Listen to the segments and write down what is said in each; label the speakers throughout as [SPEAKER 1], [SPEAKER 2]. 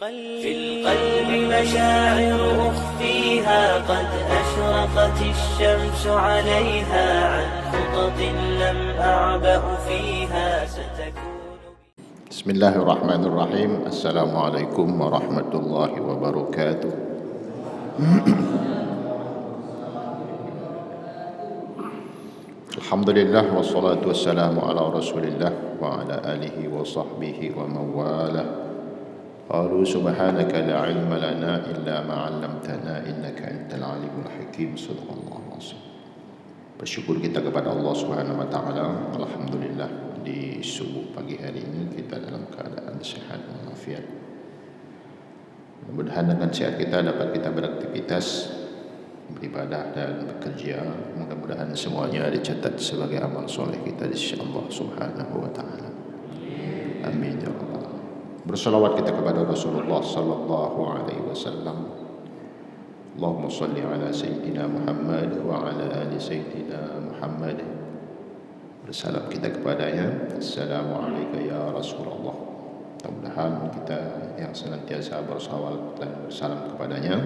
[SPEAKER 1] في القلب مشاعر أخفيها قد أشرقت الشمس عليها عن خطط لم أعبأ فيها ستكون.
[SPEAKER 2] بسم الله الرحمن الرحيم. السلام عليكم ورحمة الله وبركاته. Alhamdulillah wassalatu wassalamu ala Rasulillah wa ala alihi wa sahbihi wa mawalah. Qalu subhanaka la ilma lana illa ma 'allamtana innaka antal alimul hakim. Shadaqallahu azim. Bersyukur kita kepada Allah Subhanahu wa taala. Alhamdulillah di subuh pagi hari ini kita dalam keadaan sehat walafiat. Mudah-mudahan dengan sehat kita dapat kita beraktivitas, beribadah dan bekerja. Mudah-mudahan semuanya dicatat sebagai amal soleh kita di sisi Allah Subhanahu wa taala. Amin ya rabbal alamin. Bersalawat kita kepada Rasulullah sallallahu alaihi wasallam. Allahumma salli ala sayyidina Muhammad wa ala ali sayyidina Muhammad. Bersalam kita kepadanya. Assalamualaikum ya Rasulullah. Mudah-mudahan kita yang senantiasa bersalawat dan bersalam kepadanya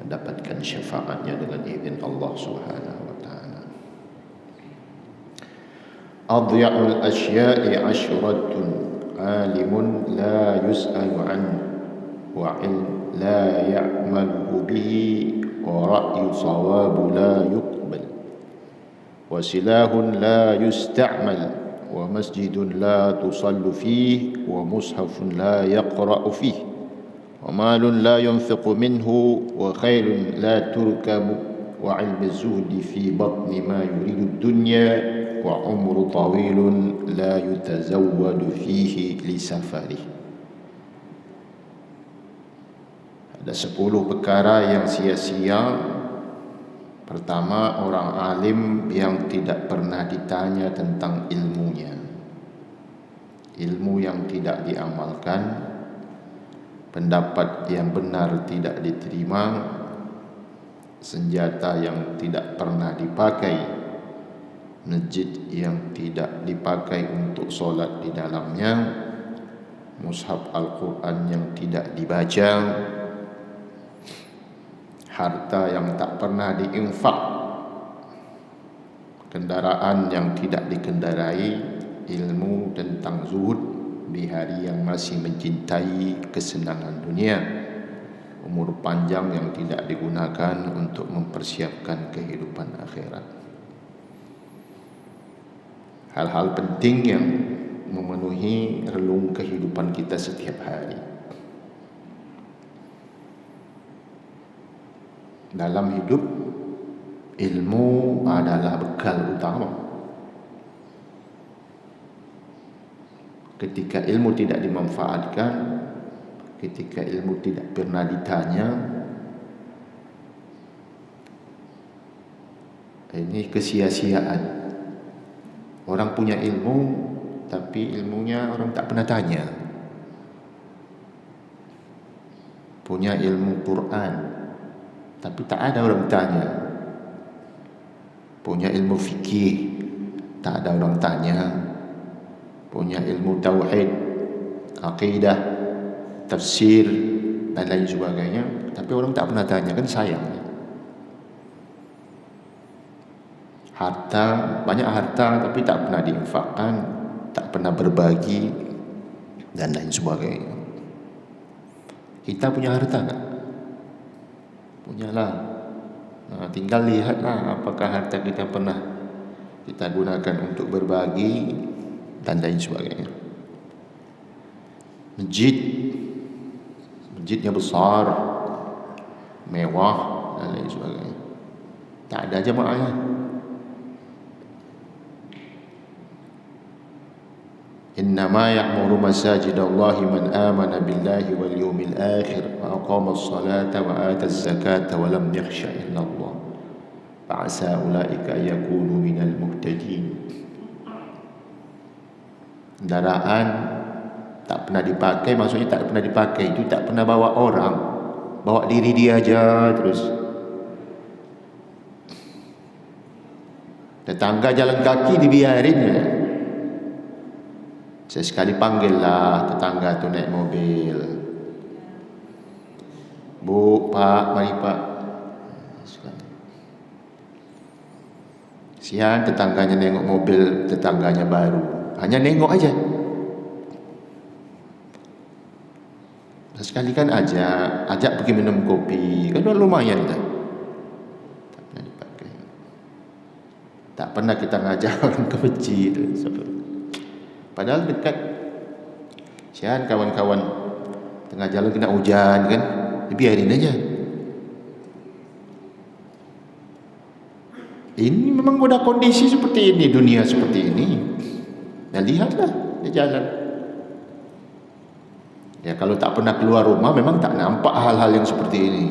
[SPEAKER 2] mendapatkan syafaatnya dengan izin Allah Subhanahu wa taala. Adhya'ul asya'i 'ashratun, alimun la yus'alu 'anhu wa 'ilm la ya'malu bihi wa ra'yu sawabu la yuqbal wa silahun la yusta'mal wa masjidun la tusallu fihi wa mushafun la yaqra'u fihi wa malun la yunfiqu minhu wa khairun la turkabu wa ilmu zuhdi fi batni ma yuridu dunya wa umru tawilun la yutazawwadu fihi li safari. Ada 10 perkara yang sia-sia. Pertama, orang alim yang tidak pernah ditanya tentang ilmunya, ilmu yang tidak diamalkan, pendapat yang benar tidak diterima, senjata yang tidak pernah dipakai, masjid yang tidak dipakai untuk solat di dalamnya, mushaf Al-Quran yang tidak dibaca, harta yang tak pernah diinfak, kendaraan yang tidak dikendarai, ilmu tentang zuhud di hari yang masih mencintai kesenangan dunia, umur panjang yang tidak digunakan untuk mempersiapkan kehidupan akhirat. Hal-hal penting yang memenuhi relung kehidupan kita setiap hari. Dalam hidup, ilmu adalah bekal utama. Ketika ilmu tidak dimanfaatkan, ketika ilmu tidak pernah ditanya, ini kesia-siaan. Orang punya ilmu, tapi ilmunya orang tak pernah tanya. Punya ilmu Quran, tapi tak ada orang tanya. Punya ilmu fikih, tak ada orang tanya. Punya ilmu tauhid, akidah, tafsir dan lain sebagainya, tapi orang tak pernah tanya, kan sayang. Harta, banyak harta tapi tak pernah diinfakkan, tak pernah berbagi dan lain sebagainya. Kita punya harta tak? Punyalah. Tinggal lihatlah apakah harta kita pernah kita gunakan untuk berbagi dan lain sebagainya. Masjidnya besar, mewah dan lain sebagainya, tak ada jemaahnya. Innama ya'muru masajidallahi man amana billahi wal yawmil akhir wa aqama as-salata wa ata az-zakata wa lam yakhsha illa Allah fa asa ulaika yakunu minal muhtadin. Kendaraan tak pernah dipakai, maksudnya tak pernah dipakai itu tak pernah bawa orang, bawa diri dia aja terus. Tetangga jalan kaki dibiarin ya. Saya sekali panggil lah tetangga tu naik mobil, Pak, mari Pak. Siang tetangganya nengok mobil tetangganya baru, hanya nengok aja. Sekali kan ajak pergi minum kopi, kan lumayan dah. Tak pernah dipakai. Tak pernah kita ngajak orang ke masjid. Padahal dekat. Sian kawan-kawan tengah jalan kena hujan kan, biarin aja. Ini memang udah kondisi seperti ini, dunia seperti ini. Dan lihatlah di jalan. Ya kalau tak pernah keluar rumah memang tak nampak hal-hal yang seperti ini.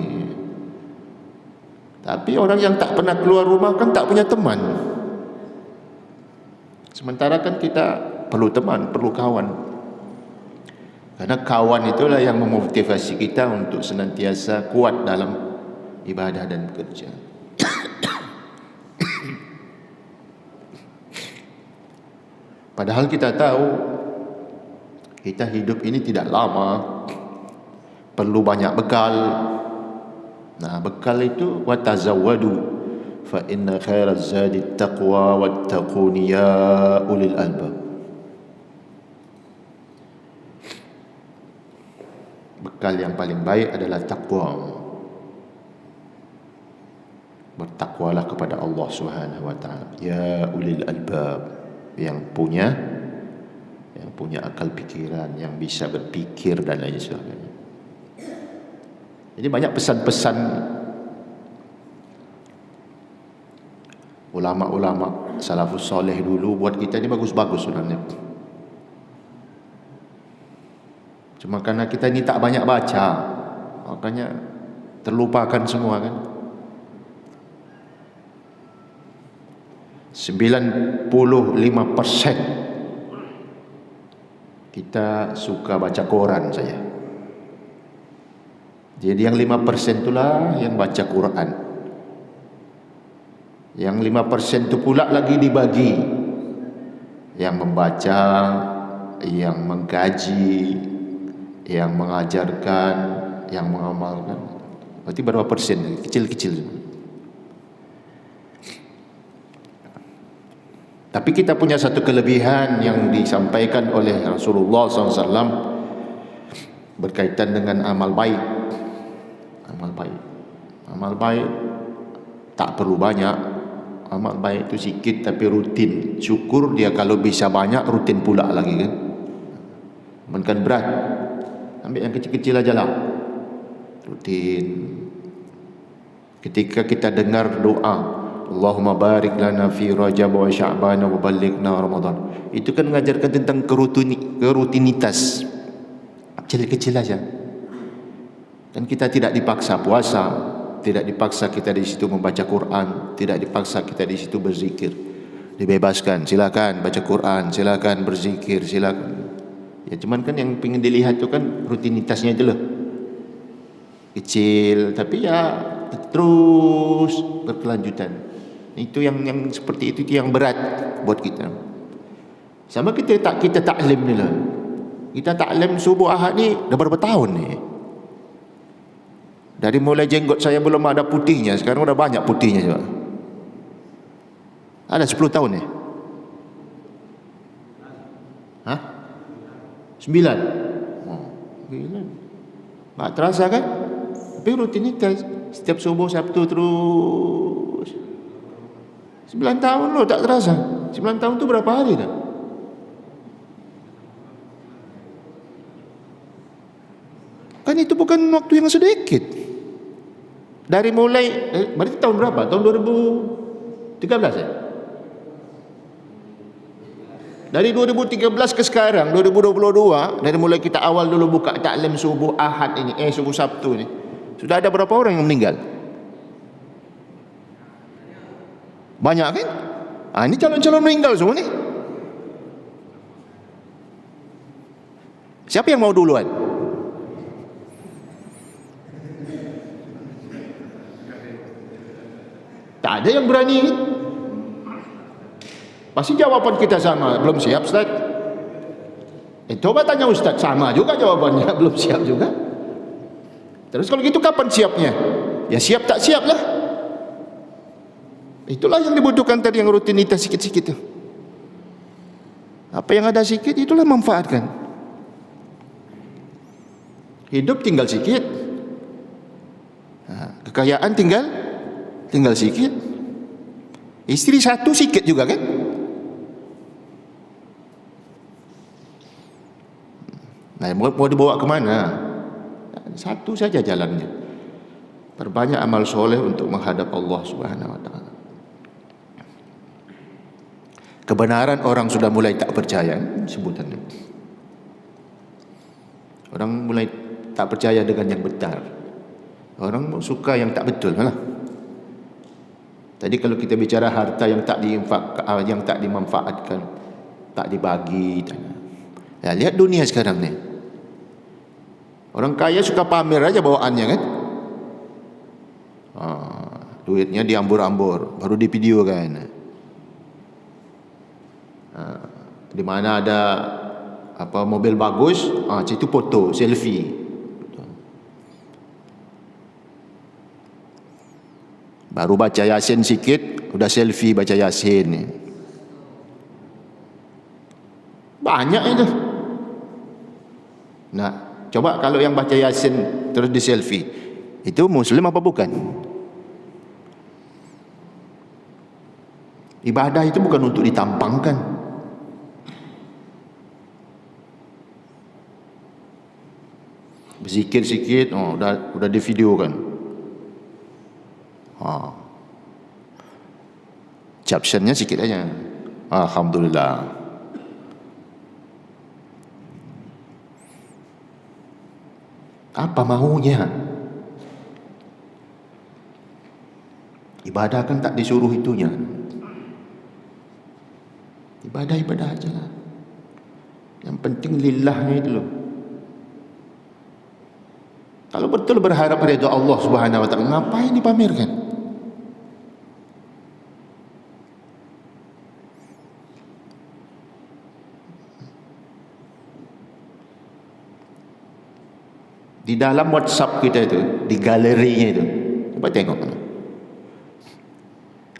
[SPEAKER 2] Tapi orang yang tak pernah keluar rumah kan tak punya teman. Sementara kan kita perlu teman, perlu kawan. Karena kawan itulah yang memotivasi kita untuk senantiasa kuat dalam ibadah dan bekerja. Padahal kita tahu kita hidup ini tidak lama, perlu banyak bekal. Nah, bekal itu watazawwadu fa inna khairaz zadi taqwa wattaquni ya ulil albab. Bekal yang paling baik adalah takwa. Bertakwalah kepada Allah Subhanahu wa taala. Ya ulil albab, yang punya akal pikiran, yang bisa berpikir dan lain sebagainya. Jadi banyak pesan-pesan ulama-ulama salafus soleh dulu buat kita ini bagus-bagus sebenarnya. Cuma karena kita ini tak banyak baca, makanya terlupakan semua kan. 95% kita suka baca koran saja. Jadi yang 5% itulah yang baca Quran. Yang 5% itu pula lagi dibagi, yang membaca, yang mengkaji, yang mengajarkan, yang mengamalkan. Berarti berapa persen? Kecil-kecil. Tapi kita punya satu kelebihan yang disampaikan oleh Rasulullah SAW berkaitan dengan amal baik. Amal baik tak perlu banyak. Amal baik itu sikit tapi rutin. Syukur dia kalau bisa banyak, rutin pula lagi kan. Bukan berat. Ambil yang kecil-kecil aja lah. Rutin. Ketika kita dengar doa Allahumma barik lana fi Rajab wa Sya'ban wa ballighna Ramadan, itu kan mengajarkan tentang kerutinitas. Kecil-kecil aja. Dan kita tidak dipaksa puasa, tidak dipaksa kita di situ membaca Quran, tidak dipaksa kita di situ berzikir. Dibebaskan, silakan baca Quran, silakan berzikir, silakan. Ya cuman kan yang ingin dilihat itu kan rutinitasnya itu loh. Kecil tapi ya terus berkelanjutan. Itu yang seperti itu yang berat buat kita. Sama kita taklim ni lah. Kita taklim subuh Ahad ni dah berapa tahun ni? Dari mulai jenggot saya belum ada putihnya, sekarang dah banyak putihnya juga. Ada 10 tahun ni. Hah? 9. Oh, gila. Tak terasa kan? Tapi rutinitas setiap subuh Sabtu terus. 9 tahun loh, tak terasa. 9 tahun tu berapa hari dah? Kan itu bukan waktu yang sedikit. Dari mulai berarti tahun berapa? Tahun 2013 ya? Dari 2013 ke sekarang 2022, dari mulai kita awal dulu buka taklim subuh Ahad ini, subuh Sabtu ini, sudah ada berapa orang yang meninggal? Banyak kan? Ini calon-calon meninggal semua ni. Siapa yang mau duluan? Tak ada yang berani kan? Pasti jawaban kita sama, belum siap Ustaz. Coba tanya Ustaz, sama juga jawabannya, belum siap juga. Terus kalau gitu kapan siapnya? Ya siap tak siap lah. Itulah yang dibutuhkan tadi, yang rutinitas sikit-sikit tu. Apa yang ada sikit, itulah manfaatkan. Hidup tinggal sikit, kekayaan tinggal sikit. Isteri satu sikit juga kan? Nah, mau dibawa ke mana? Satu saja jalannya. Perbanyak amal soleh untuk menghadap Allah Subhanahu wa taala. Kebenaran orang sudah mulai tak percaya, sebutannya. Orang mulai tak percaya dengan yang benar. Orang suka yang tak betul lah. Tadi kalau kita bicara harta yang tak dimanfaatkan, tak dibagi, ya, lihat dunia sekarang ni. Orang kaya suka pamer aja bawaannya kan. Duitnya diambur-ambur, baru di video kan. Di mana ada mobil bagus, itu foto, selfie. Baru baca Yasin sikit, udah selfie baca Yasin. Banyak itu. Nah, coba kalau yang baca Yasin terus di selfie, itu Muslim apa bukan? Ibadah itu bukan untuk ditampangkan. Berzikir sikit, udah di video kan. Captionnya sikit aja, alhamdulillah. Apa maunya? Ibadah kan tak disuruh itunya. Ibadah aja lah. Yang penting lillahnya itu loh. Kalau betul berharap ridha Allah Subhanahu wa taala, ngapain dipamerkan? Di dalam WhatsApp kita itu, di galerinya itu, coba tengok.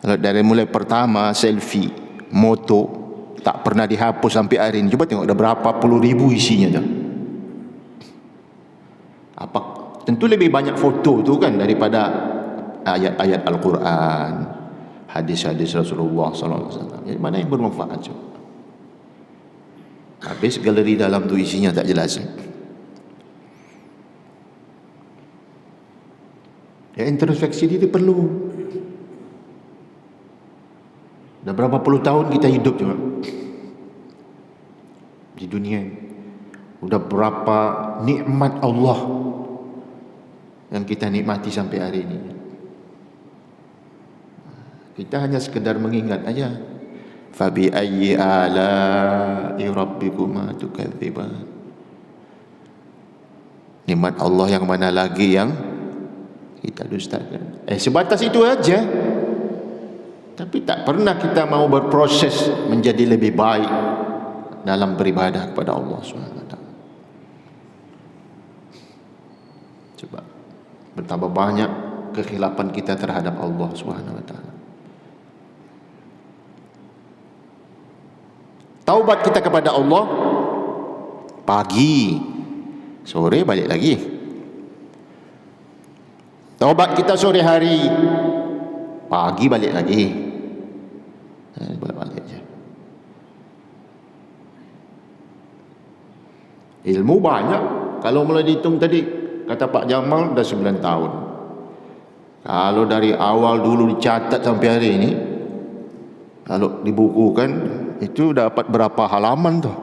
[SPEAKER 2] Kalau dari mulai pertama selfie, moto, tak pernah dihapus sampai hari ini, coba tengok ada berapa puluh ribu isinya tu. Tentu lebih banyak foto tu kan daripada ayat-ayat Al-Quran, hadis-hadis Rasulullah SAW. Jadi mana yang bermanfaat? Habis galeri dalam tu isinya tak jelas. Ya, introspeksi itu perlu. Dah berapa puluh tahun kita hidup juga di dunia ini. Udah berapa nikmat Allah yang kita nikmati sampai hari ini. Kita hanya sekedar mengingat aja. Fabi ayyi ala'i rabbikuma tukadziban. Nikmat Allah yang mana lagi yang kita dustakan? Sebatas itu aja. Tapi tak pernah kita mau berproses menjadi lebih baik dalam beribadah kepada Allah SWT. Coba, betapa banyak kekhilapan kita terhadap Allah SWT. Taubat kita kepada Allah pagi, sore balik lagi. Taubat kita sore hari, pagi balik lagi. Balik aja. Ilmu banyak. Kalau mulai dihitung tadi, kata Pak Jamal dah 9 tahun. Kalau dari awal dulu dicatat sampai hari ini, kalau dibukukan, itu dapat berapa halaman tuh?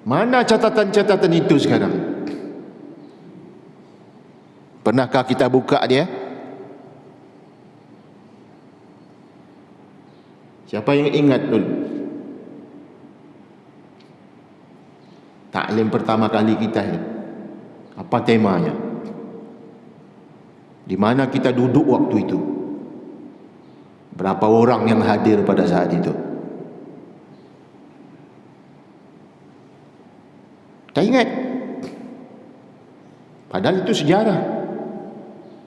[SPEAKER 2] Mana catatan-catatan itu sekarang? Pernahkah kita buka dia? Siapa yang ingat dulu? Taklim pertama kali kita ini, apa temanya? Di mana kita duduk waktu itu? Berapa orang yang hadir pada saat itu? Tak ingat. Padahal itu sejarah.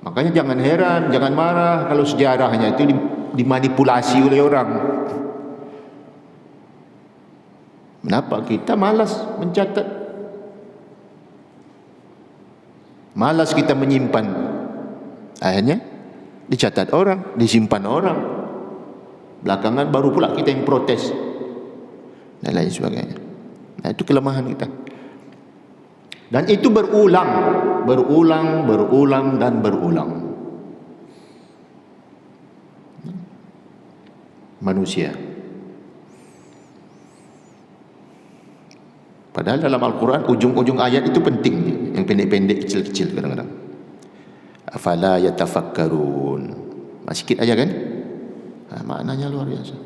[SPEAKER 2] Makanya jangan heran, jangan marah kalau sejarahnya itu dimanipulasi oleh orang. Kenapa kita malas mencatat? Malas kita menyimpan. Akhirnya dicatat orang, disimpan orang. Belakangan baru pula kita yang protes dan lain sebagainya. Nah, itu kelemahan kita. Dan itu berulang dan berulang. Manusia. Padahal dalam Al-Quran ujung-ujung ayat itu penting, yang pendek-pendek, kecil-kecil kadang-kadang. Afala yatafakkarun. Masih sikit aja kan? Maknanya luar biasa.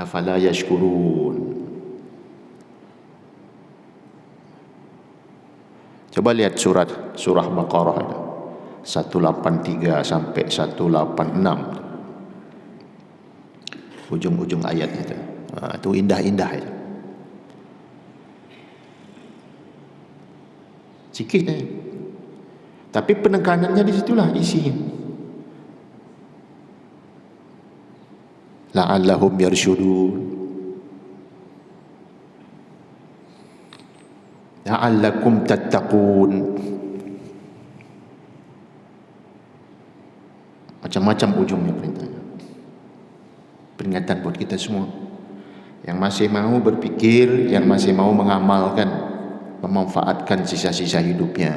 [SPEAKER 2] Afala yashkurun. Coba lihat surah Baqarah ada 183 sampai 186. Ujung-ujung ayat itu. Itu indah-indah itu. Sikit aja. Tapi penekanannya di situlah isinya. La'allahum yarshudun. La'allakum tattaqun. Macam-macam ujungnya perintahnya. Peringatan buat kita semua yang masih mau berpikir, yang masih mau mengamalkan, memanfaatkan sisa-sisa hidupnya.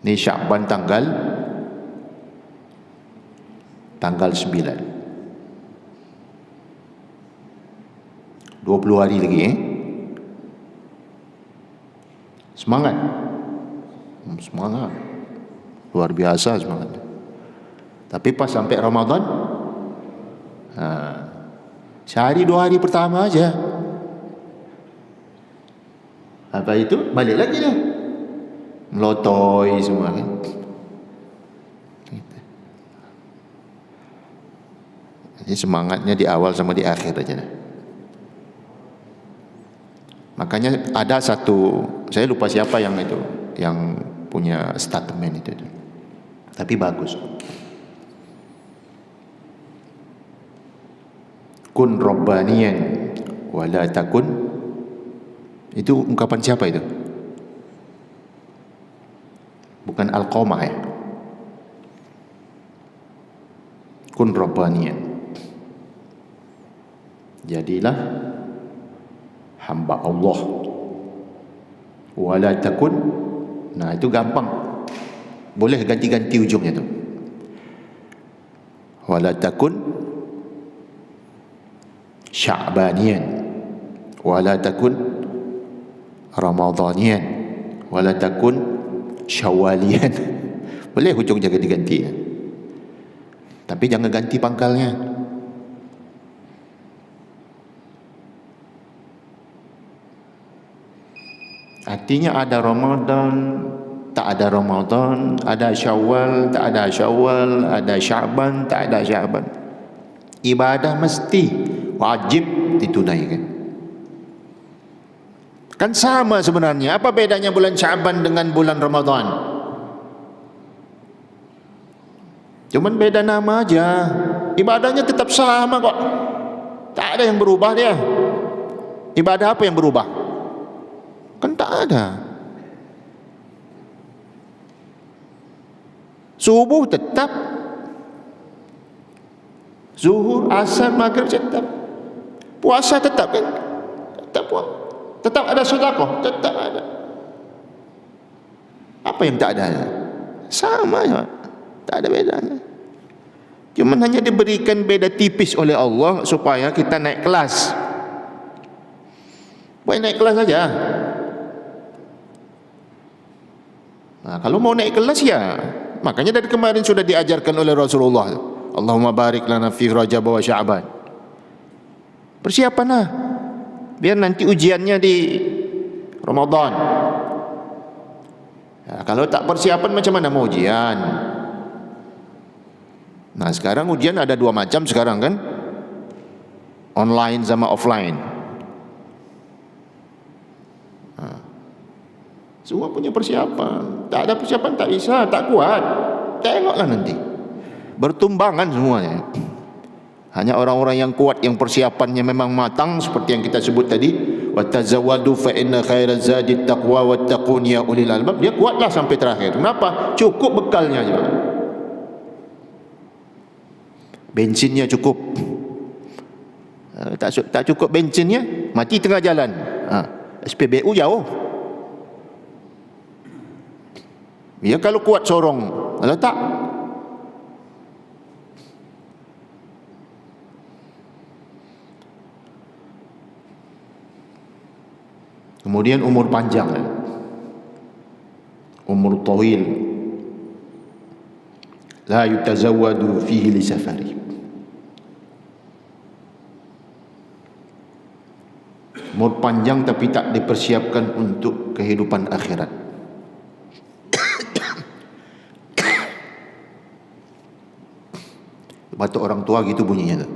[SPEAKER 2] Ini Sya'ban tanggal 9. 20 hari lagi Semangat. Semangat. Luar biasa semangat. Tapi pas sampai Ramadan, sehari 2 hari pertama aja, apa itu? Balik lagi dah. Melotoy semua kan. Jadi semangatnya di awal sama di akhir aja dah. Makanya ada satu, saya lupa siapa yang itu, yang punya statement itu. Tapi bagus. Kun rabbaniyan wala takun. Itu ungkapan siapa itu? Bukan Al-Qamah ya. Kun rabbaniyan. Jadilah hamba Allah. Wala takun. Nah, itu gampang. Boleh ganti-ganti ujungnya tu. Wala takun Sya'baniyan, wala takun Ramadhaniyan, wala takun Syawaliyan. Boleh hujungnya ganti-ganti. Tapi jangan ganti pangkalnya. Artinya ada Ramadan, tak ada Ramadan, ada Syawal, tak ada Syawal, ada Sya'ban, tak ada Sya'ban. Ibadah mesti wajib ditunaikan. Kan sama sebenarnya. Apa bedanya bulan Sya'ban dengan bulan Ramadan? Cuman beda nama aja. Ibadahnya tetap sama kok. Tak ada yang berubah dia. Ibadah apa yang berubah? Kan tak ada. Subuh tetap, zuhur, asar, maghrib tetap, puasa tetap kan, tetap ada sedekah, tetap ada. Apa yang tak ada? Sama ya, tak ada bedanya. Cuma hanya diberikan beda tipis oleh Allah supaya kita naik kelas. Boleh naik kelas saja. Nah, kalau mau naik kelas ya, makanya dari kemarin sudah diajarkan oleh Rasulullah. Allahumma barik lana fi Rajab wa Sya'ban. Persiapanlah biar nanti ujiannya di Ramadan. Ya, kalau tak persiapan macam mana mau ujian? Nah, sekarang ujian ada 2 macam sekarang kan. online sama offline. Semua punya persiapan. Tak ada persiapan tak bisa, tak kuat. Tengoklah nanti. Bertumbangan semuanya. Hanya orang-orang yang kuat, yang persiapannya memang matang, seperti yang kita sebut tadi, wa tazawwadu fa inna khairaz zadi taqwa wattaqun ya ulil albab. Dia kuatlah sampai terakhir. Kenapa? Cukup bekalnya juga. Bensinnya cukup. Tak cukup bensinnya, mati tengah jalan. SPBU jauh. Ya kalau kuat sorong, kalau tak. Kemudian umur panjang, umur tawil, la yutazawwadu fihi li safari. Umur panjang tapi tak dipersiapkan untuk kehidupan akhirat. Batuk orang tua gitu bunyinya tu.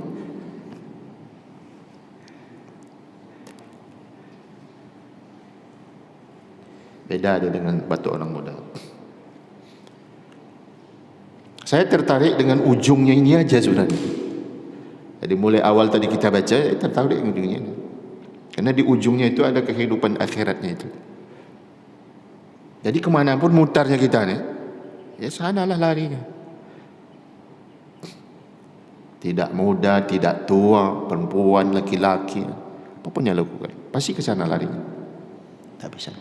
[SPEAKER 2] Beda dia dengan batuk orang muda. Saya tertarik dengan ujungnya ini aja sebenarnya. Jadi mulai awal tadi kita baca, saya tertarik dengan ujungnya ini. Karena di ujungnya itu ada kehidupan akhiratnya itu. Jadi kemanapun mutarnya kita ni, ya sanalah larinya. Tidak muda, tidak tua, perempuan, laki-laki, apapun yang lakukan, pasti ke sana larinya. Tak bisa.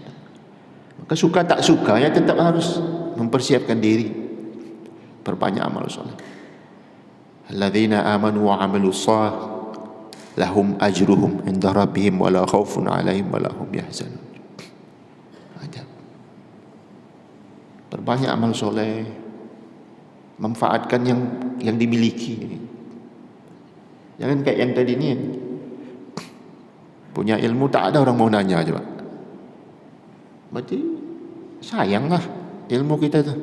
[SPEAKER 2] Maka suka tak suka, ya tetap harus mempersiapkan diri. Perbanyak amal soleh. Alladzina amanu wa amilus shalih lahum ajruhum inda rabbihim wala khaufun alaihim wala hum yahzanun. Ajab. Perbanyak amal soleh, manfaatkan yang dimiliki. Jangan kayak yang tadi ni, punya ilmu tak ada orang mau nanya coba. Berarti sayanglah ilmu kita tu.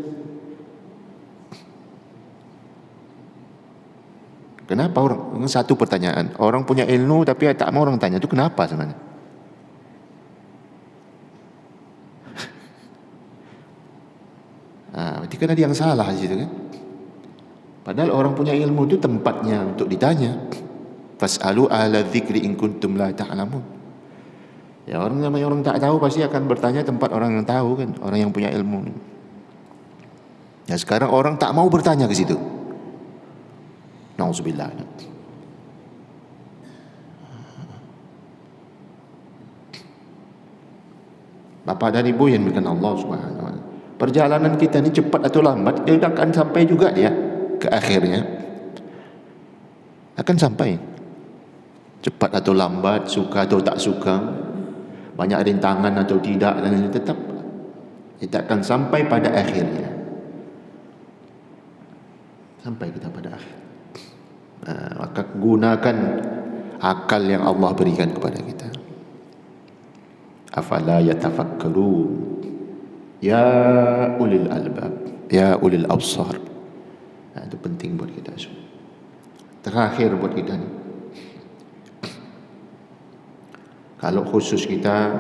[SPEAKER 2] Kenapa orang? Satu pertanyaan, orang punya ilmu tapi tak mau orang tanya, tu kenapa sebenarnya? Berarti kan ada yang salah di situ kan? Padahal orang punya ilmu itu tempatnya untuk ditanya. Fas'alu ahla dzikri in kuntum la ta'lamun. Ya orang namanya orang tak tahu pasti akan bertanya tempat orang yang tahu kan, orang yang punya ilmu. Ya sekarang orang tak mau bertanya ke situ. Nauzubillah. Bapak dan Ibu yang dimuliakan Allah Subhanahu wa taala. Perjalanan kita ini cepat atau lambat dia akan sampai juga dia ke akhirnya. Akan sampai. Cepat atau lambat, suka atau tak suka, banyak rintangan atau tidak, dan tetap kita akan sampai pada akhirnya. Sampai kita pada akhir. Maka gunakan akal yang Allah berikan kepada kita. Afala yatafakkarun ya ulil albab, ya ulil absar. Itu penting buat kita semua. Terakhir buat kita ni, kalau khusus kita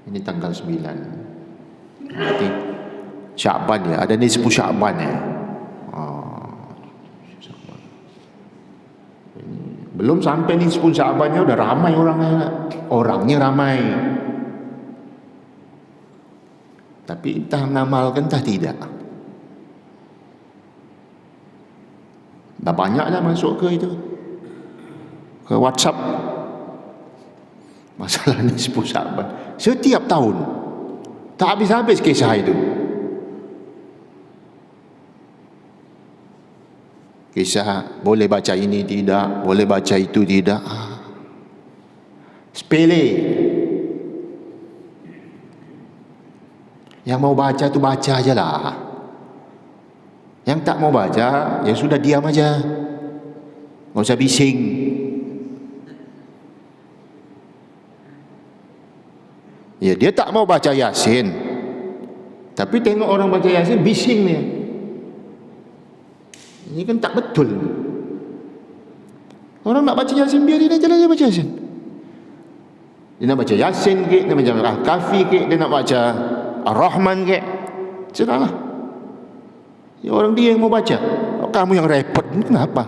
[SPEAKER 2] ini tanggal 9 berarti Sya'ban ya, ada nisfu Sya'ban ya. Belum sampai nisfu Sya'bannya udah ramai orangnya ramai. Tapi entah mengamalkan entah tidak. Dah banyak dah masuk ke itu, ke WhatsApp masalah nisfu Sya'ban setiap tahun, tak habis-habis kisah itu. Kisah boleh baca ini tidak, boleh baca itu tidak. Sepele. Yang mau baca tu baca aja lah. Yang tak mau baca, ya sudah diam aja. Nggak usah bising. Ya dia tak mau baca Yasin, tapi tengok orang baca Yasin bising dia. Ini kan tak betul. Orang nak baca Yasin, biar dia jalan baca Yasin. Dia nak baca Yasin ke, dia nak baca Al-Kahfi ke, dia nak baca Ar-Rahman ke, serahlah. Ya, orang dia yang mau baca. Kamu yang repot, kenapa?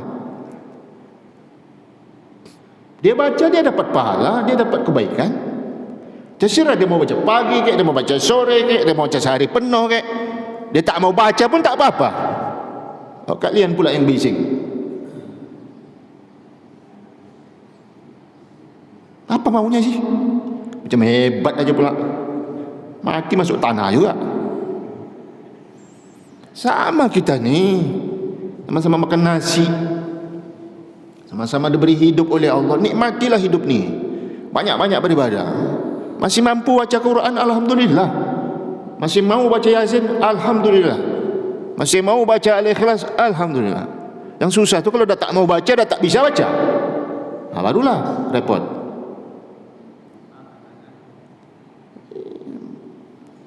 [SPEAKER 2] Dia baca, dia dapat pahala, dia dapat kebaikan. Terserah dia mau baca pagi ke, dia mau baca sore ke, dia mau baca sehari penuh ke. Dia tak mau baca pun tak apa-apa. Kalian pula yang bising. Apa maunya sih? Macam hebat aja pula. Mati masuk tanah juga. Sama kita nih, sama-sama makan nasi, sama-sama diberi hidup oleh Allah. Nikmatilah hidup ni. Banyak-banyak beribadah. Masih mampu baca Quran, alhamdulillah. Masih mau baca Yasin, alhamdulillah. Masih mau baca Al-Ikhlas, alhamdulillah. Yang susah tu kalau dah tak mau baca, dah tak bisa baca, barulah repot.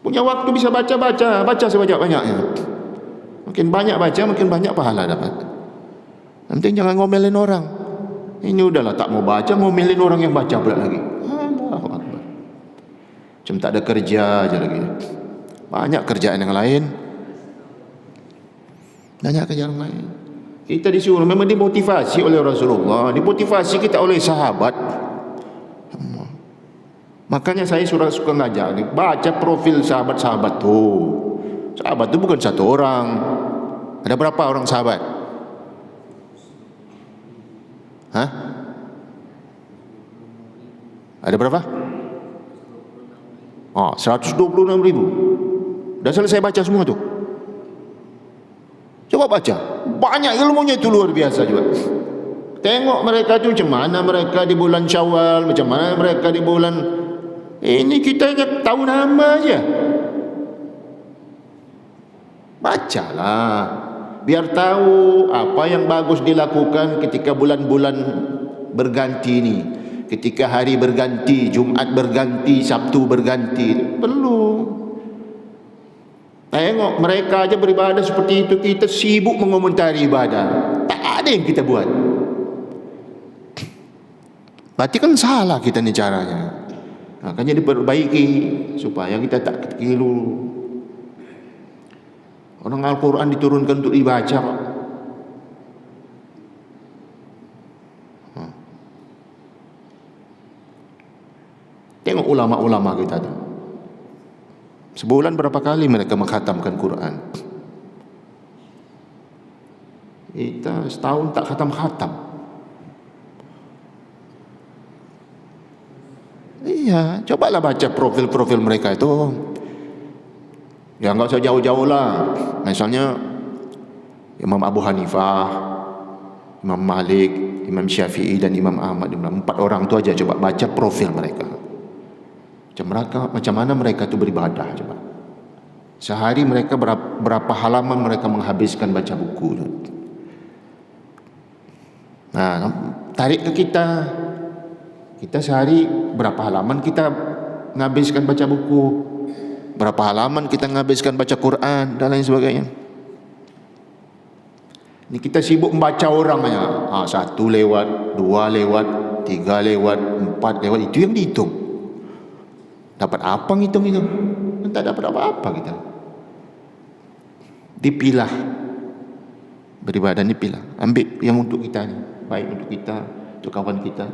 [SPEAKER 2] Punya waktu bisa baca sebanyak-banyaknya. Makin banyak baca, makin banyak pahala dapat. Nanti jangan ngomelin orang. Ini udahlah tak mau baca, ngomelin orang yang baca pula lagi. Allahu Akbar. Macam tak ada kerja aja lagi. Banyak kerjaan yang lain. Banyak kerjaan yang lain. Kita disuruh, memang dimotivasi oleh Rasulullah, dimotivasi kita oleh sahabat. Makanya saya suka ngajak ni, baca profil sahabat-sahabat tu. Sahabat tu bukan satu orang. Ada berapa orang sahabat? Hah? Ada berapa? 126.000. Dah selesai baca semua tu. Coba baca. Banyak ilmunya itu, luar biasa juga. Tengok mereka tu macam mana mereka di bulan Syawal, macam mana mereka di bulan ini. Kita hanya tahu nama aja. Bacalah, biar tahu apa yang bagus dilakukan ketika bulan-bulan berganti ini. Ketika hari berganti, Jumat berganti, Sabtu berganti. Perlu. Tengok mereka aja beribadah seperti itu, kita sibuk mengomentari ibadah. Tak ada yang kita buat. Berarti kan salah kita ni caranya. Makanya diperbaiki supaya kita tak keliru. Orang Al-Quran diturunkan untuk dibaca. Tengok ulama-ulama kita tu. Sebulan berapa kali mereka mengkhatamkan Quran? Kita setahun tak khatam-khatam. Iya, cobalah baca profil-profil mereka itu. Ya enggak usah jauh-jauh lah. Misalnya Imam Abu Hanifah, Imam Malik, Imam Syafi'i dan Imam Ahmad. 4 orang tu aja coba baca profil mereka. Macam mana mereka tu beribadah coba. Sehari mereka berapa halaman mereka menghabiskan baca buku tu. Nah, tarik ke kita. Kita sehari berapa halaman kita menghabiskan baca buku, berapa halaman kita menghabiskan baca Quran dan lain sebagainya. Ini kita sibuk membaca orang aja. 1 lewat, 2 lewat, 3 lewat, 4 lewat, itu yang dihitung. Dapat apa ngitung itu? Tak dapat apa-apa kita. Dipilah. Beribadah ni pilah. Ambil yang untuk kita ni, baik untuk kita, untuk kawan kita.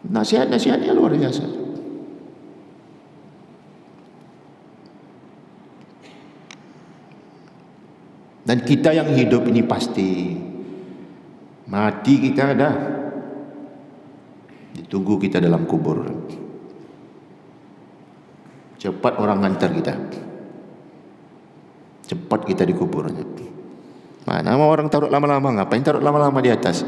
[SPEAKER 2] Nasihat-nasihatnya luar biasa. Dan kita yang hidup ini pasti mati, kita ada ditunggu kita dalam kubur. Cepat orang hantar kita, cepat kita dikuburnya. Mana mau orang taruh lama-lama? Ngapain taruh lama-lama di atas?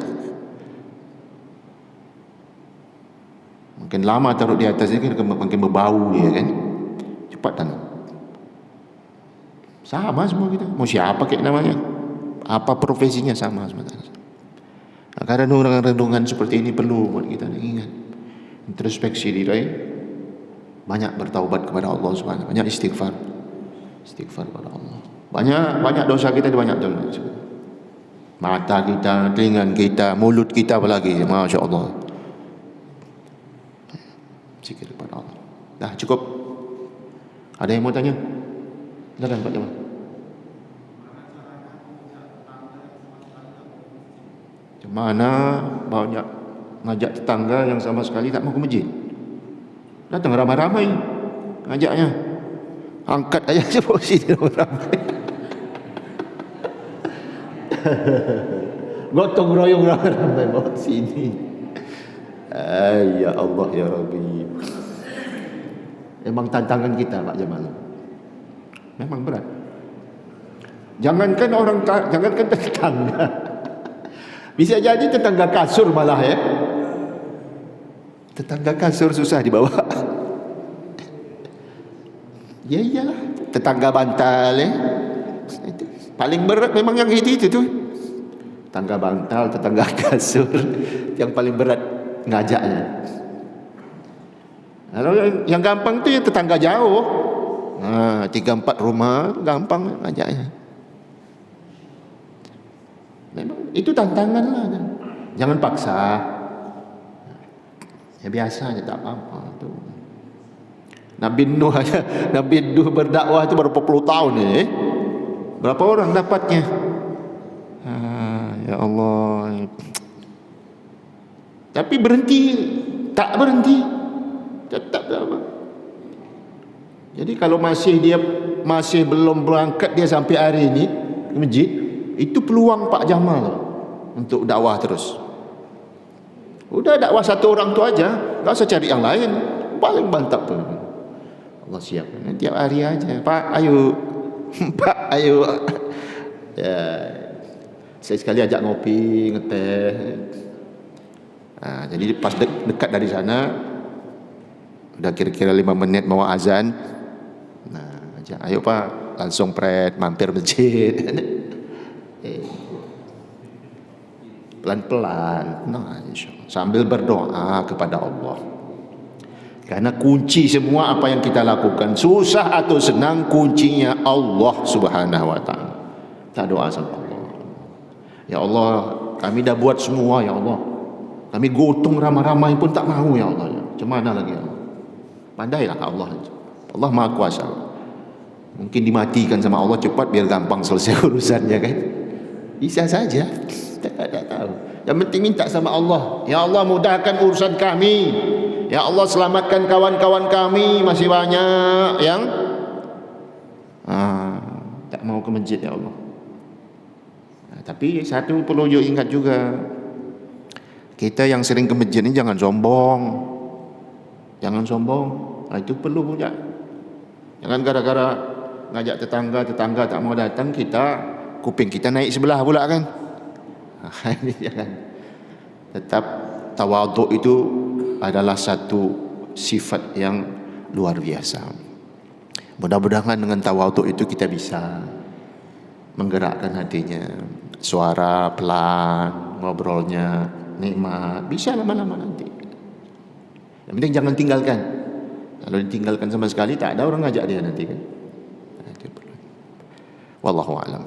[SPEAKER 2] Makin lama taruh di atas ini makin berbau dia kan. Cepat tanam. Sama semua kita. Mau siapa kayak namanya, apa profesinya, sama semua. Karena renungan-renungan seperti ini perlu buat kita ingat. Introspeksi diri, banyak bertaubat kepada Allah Subhanahu, banyak istighfar kepada Allah. Banyak dosa kita, banyak dosa. Mata kita, telinga kita, mulut kita apalagi. Masya Allah. Zikir kepada Allah. Dah cukup. Ada yang mau tanya? Silakan Pak Jamal. Macam mana banyak ngajak tetangga yang sama sekali tak mau ke masjid? Datang ramai-ramai ngajaknya. Angkat aja sebab sini ramai. Gotong royong ramai-ramai bawa sini. Ya Allah ya Rabbi. Memang tantangan kita Pak Jamal. Memang berat. Jangankan jangankan tetangga. Bisa jadi tetangga kasur malah ya. Tetangga kasur susah dibawa. Ya iyalah, tetangga bantal ya. Paling berat memang yang itu tuh. Tetangga bantal, tetangga kasur yang paling berat ngajaknya. Kalau yang gampang tuh ya tetangga jauh. Nah, 3-4 rumah gampang ngajaknya. Memang itu tantangan lah. Jangan paksa. Ya biasa aja tak apa-apa tuh. Nabi Nuh berdakwah itu berapa puluh tahun ya. Berapa orang dapatnya? Ya Allah. Tapi berhenti, tak berhenti. Tetap sama. Jadi kalau dia masih belum berangkat dia sampai hari ini ke masjid, itu peluang Pak Jamal untuk dakwah terus. Udah dakwah satu orang tu aja, tak usah cari yang lain. Paling mantap tu. Allah siap. Tiap hari aja, Pak, ayo. Pak, ayo. Ya. Saya sekali ajak ngopi, ngeteh. Nah, jadi pas dekat dari sana, udah kira-kira 5 menit mau azan. Nah, ajak, ayo Pak, langsung mampir masjid. Pelan-pelan, nah, insyaallah. Sambil berdoa kepada Allah. Karena kunci semua apa yang kita lakukan, susah atau senang, kuncinya Allah Subhanahu wa taala. Kita doa sama Allah. Ya Allah, kami dah buat semua ya Allah. Kami gotong ramai-ramai pun tak mahu ya Allah. Macam mana lagi ya Allah? Pandailah Allah. Allah Maha Kuasa. Mungkin dimatikan sama Allah cepat biar gampang selesai urusannya kan. Bisa saja. Tak tahu. Yang penting minta sama Allah. Ya Allah, mudahkan urusan kami. Ya Allah, selamatkan kawan-kawan kami. Masih banyak yang tak mau ke masjid ya Allah. Tapi satu perlu ingat juga, kita yang sering ke masjid ini jangan sombong. Jangan sombong. Itu perlu punya. Jangan gara-gara ngajak tetangga tak mau datang, kuping kita naik sebelah pula kan. Ini jangan. Tetap tawaduk itu adalah satu sifat yang luar biasa. Mudah-mudahan dengan tawaduk itu kita bisa menggerakkan hatinya. Suara pelan, ngobrolnya nikmat, bisa lama-lama nanti. Yang penting jangan tinggalkan. Kalau ditinggalkan sama sekali, tak ada orang ngajak dia nanti kan. Wallahu a'lam.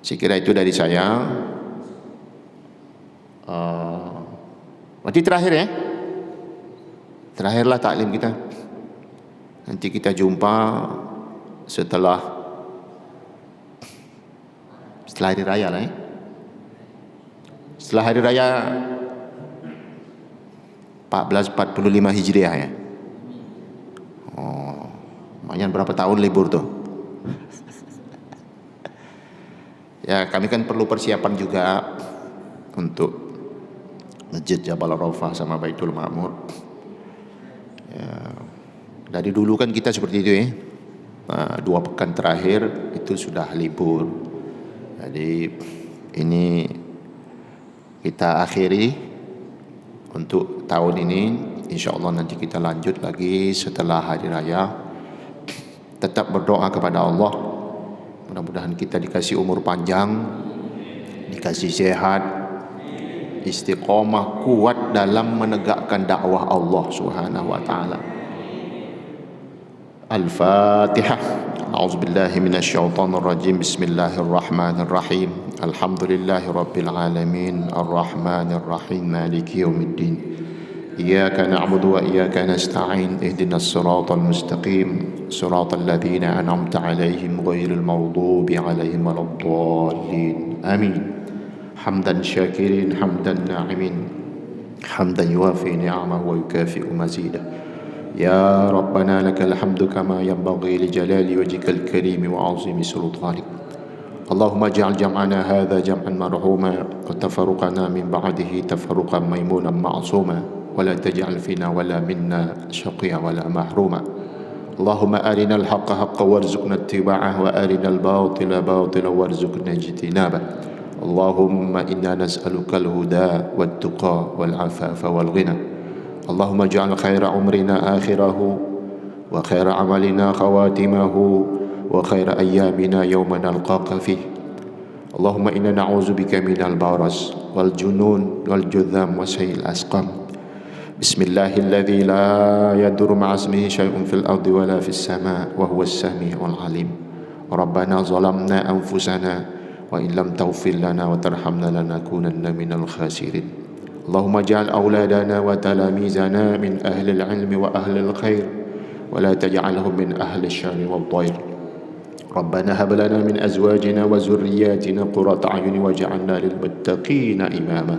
[SPEAKER 2] Saya kira itu dari saya. Nanti terakhir ya. Terakhirlah taklim kita. Nanti kita jumpa setelah hari raya lah ya. Setelah hari raya 1445 Hijriah ya. Oh, lumayan berapa tahun libur tuh. Ya, kami kan perlu persiapan juga untuk Masjid Jabal Arafah sama Baitul Ma'mur. Ya, dari dulu kan kita seperti itu ya. 2 pekan terakhir itu sudah libur. Jadi ini kita akhiri untuk tahun ini. InsyaAllah nanti kita lanjut lagi setelah hari raya. Tetap berdoa kepada Allah. Mudah-mudahan kita dikasih umur panjang, dikasih sehat, istiqomah kuat dalam menegakkan dakwah Allah Subhanahu wa taala. الفاتحة. أعوذ بالله من الشيطان الرجيم. بسم الله الرحمن الرحيم. الحمد لله رب العالمين الرحمن الرحيم مالك يوم الدين. إياك نعبد وإياك نستعين. اهدنا الصراط المستقيم صراط الذين أنعمت عليهم غير المغضوب عليهم ولا الضالين آمين. حمدا شاكرين حمدا ناعمين حمدا يوافي نعمه ويكافئ مزيده. يا ربنا لك الحمد كما ينبغي لجلال وجهك الكريم وعظيم سلطانك. اللهم اجعل جمعنا هذا جمعا مرحوما وتفرقنا من بعده تفرقا ميمونا معصوما ولا تجعل فينا ولا منا شقيا ولا محروما. اللهم أرنا الحق حقا وارزقنا اتباعه وأرنا الباطل باطلا وارزقنا اجتنابه. اللهم إنا نسألك الهدى والتقى والعفاف والغنى. اللهم اجعل خير عمرنا آخره وخير عملنا خواتمه وخير أيامنا يوم نلقاك فيه. اللهم إنا نعوذ بك من البرص والجنون والجذام وسيء الأسقام. بسم الله الذي لا يضر مع اسمه شيء في الأرض ولا في السماء وهو السميع العليم. ربنا ظلمنا أنفسنا وإن لم تغفر لنا وترحمنا لنكونن من الخاسرين. اللهم اجعل أولادنا وتلاميذنا من أهل العلم وأهل الخير ولا تجعلهم من أهل الشر والضير. ربنا هب لنا من أزواجنا وذرياتنا قرة أعين واجعلنا للمتقين إماما.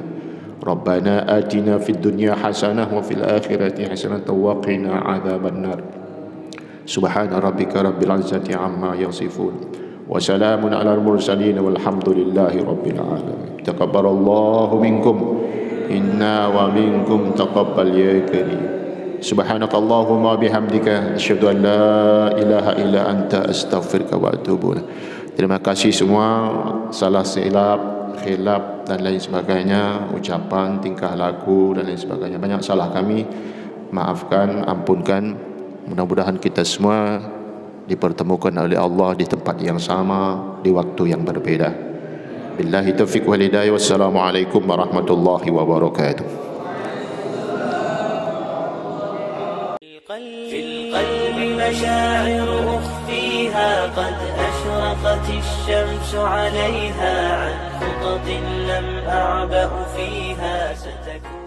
[SPEAKER 2] ربنا آتنا في الدنيا حسنة وفي الآخرة حسنة وقنا عذاب النار. سبحان ربك رب العزة عما يصفون وسلام على المرسلين والحمد لله رب العالمين. تقبل الله منكم إنا ومنكم تقبل يا كريم. سبحانك اللهم وبحمدك أشهد أن لا إله إلا أنت أستغفرك وأتوب إليك. Terima kasih semua. Salah silap, khilaf dan lain sebagainya, ucapan, tingkah laku dan lain sebagainya, banyak salah kami, maafkan, ampunkan. Mudah-mudahan kita semua dipertemukan oleh Allah di tempat yang sama, di waktu yang berbeda. Billahi taufiq wal hidayah. Wassalamualaikum warahmatullahi wabarakatuh.
[SPEAKER 1] في القلب مشاعر أخفيها قد أشرقت الشمس عليها عن خطط لم أعبأ فيها ستكون